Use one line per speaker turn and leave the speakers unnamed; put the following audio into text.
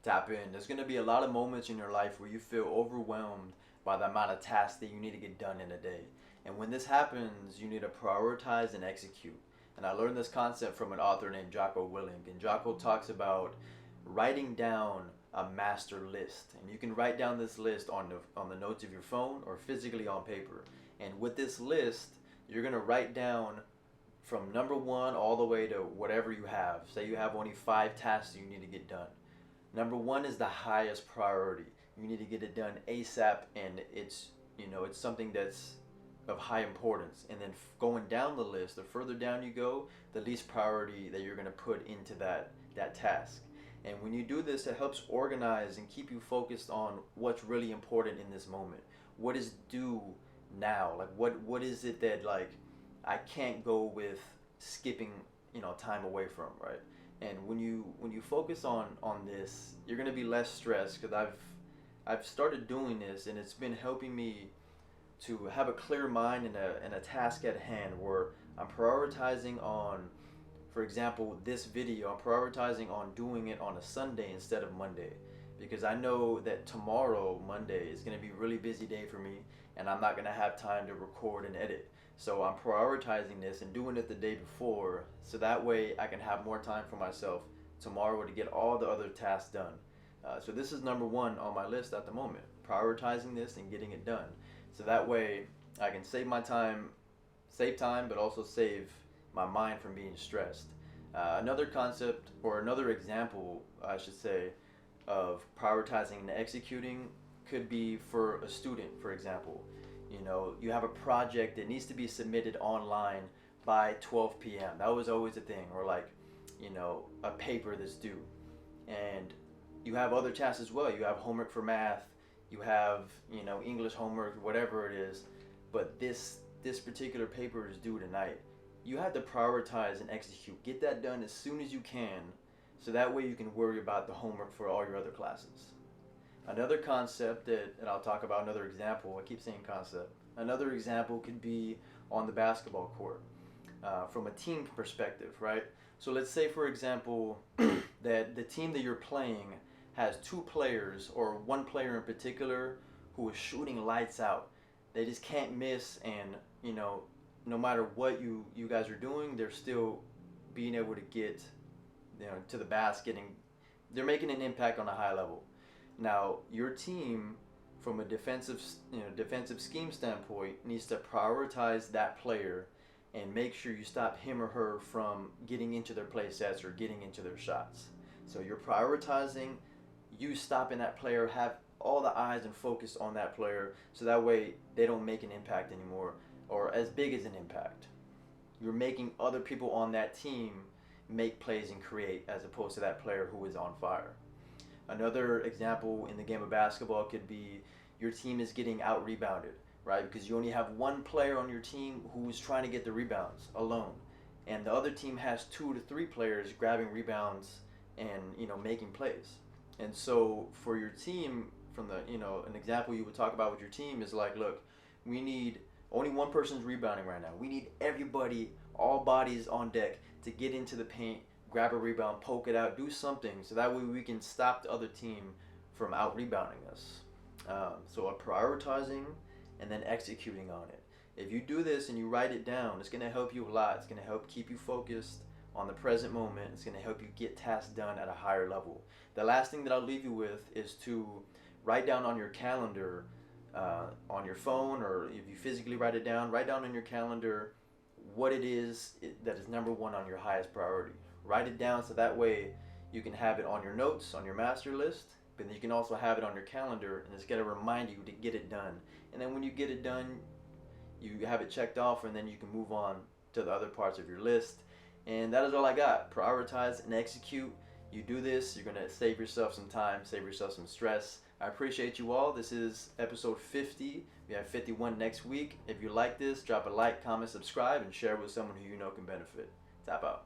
Tap in. There's going to be a lot of moments in your life where you feel overwhelmed by the amount of tasks that you need to get done in a day. And when this happens, you need to prioritize and execute. And I learned this concept from an author named Jocko Willink. And Jocko talks about writing down a master list. And you can write down this list on the notes of your phone or physically on paper. And with this list, you're going to write down from number one all the way to whatever you have. Say you have only 5 tasks you need to get done. Number one is the highest priority. You need to get it done ASAP, and it's something that's of high importance. And then going down the list, the further down you go, the least priority that you're going to put into that task. And when you do this, it helps organize and keep you focused on what's really important in this moment. What is due now? Like what is it that like I can't go with skipping time away from, right? And when you focus on this, you're gonna be less stressed, because I've started doing this, and it's been helping me to have a clear mind and a task at hand where I'm prioritizing on, for example, this video, I'm prioritizing on doing it on a Sunday instead of Monday, because I know that tomorrow, Monday, is going to be a really busy day for me, and I'm not going to have time to record and edit. So I'm prioritizing this and doing it the day before, so that way I can have more time for myself tomorrow to get all the other tasks done. So this is number one on my list at the moment, prioritizing this and getting it done. So that way I can save time, but also save my mind from being stressed. Another concept, or another example, I should say, of prioritizing and executing could be for a student, for example. You have a project that needs to be submitted online by 12 p.m. That was always a thing, or like, a paper that's due. And you have other tasks as well. You have homework for math, you have, English homework, whatever it is. But this particular paper is due tonight. You have to prioritize and execute. Get that done as soon as you can, so that way you can worry about the homework for all your other classes. Another concept and I'll talk about another example. I keep saying concept. Another example could be on the basketball court, from a team perspective, right? So let's say, for example, that the team that you're playing has 2 players, or 1 player in particular, who is shooting lights out. They just can't miss, and no matter what you guys are doing, they're still being able to get to the basket, and they're making an impact on a high level. Now, your team, from a defensive scheme standpoint, needs to prioritize that player and make sure you stop him or her from getting into their play sets or getting into their shots. So you're prioritizing, you stopping that player, have all the eyes and focus on that player, so that way they don't make an impact anymore, or as big as an impact. You're making other people on that team make plays and create, as opposed to that player who is on fire. Another example in the game of basketball could be your team is getting out rebounded, right? Because you only have 1 player on your team who's trying to get the rebounds alone, and the other team has 2 to 3 players grabbing rebounds and making plays. And so for your team, from the an example you would talk about with your team is like, look, we need only 1 person's rebounding right now. We need everybody, all bodies on deck, to get into the paint, grab a rebound, poke it out, do something, so that way we can stop the other team from out rebounding us. So prioritizing and then executing on it. If you do this and you write it down, it's going to help you a lot. It's going to help keep you focused on the present moment. It's going to help you get tasks done at a higher level. The last thing that I'll leave you with is to write down on your calendar, on your phone, or if you physically write it down, write down on your calendar what it is that is number one on your highest priority. Write it down, so that way you can have it on your notes, on your master list, but then you can also have it on your calendar, and it's going to remind you to get it done. And then when you get it done, you have it checked off, and then you can move on to the other parts of your list. And that is all I got. Prioritize and execute. You do this, you're going to save yourself some time, save yourself some stress. I appreciate you all. This is episode 50. We have 51 next week. If you like this, drop a like, comment, subscribe, and share with someone who you know can benefit. Tap out.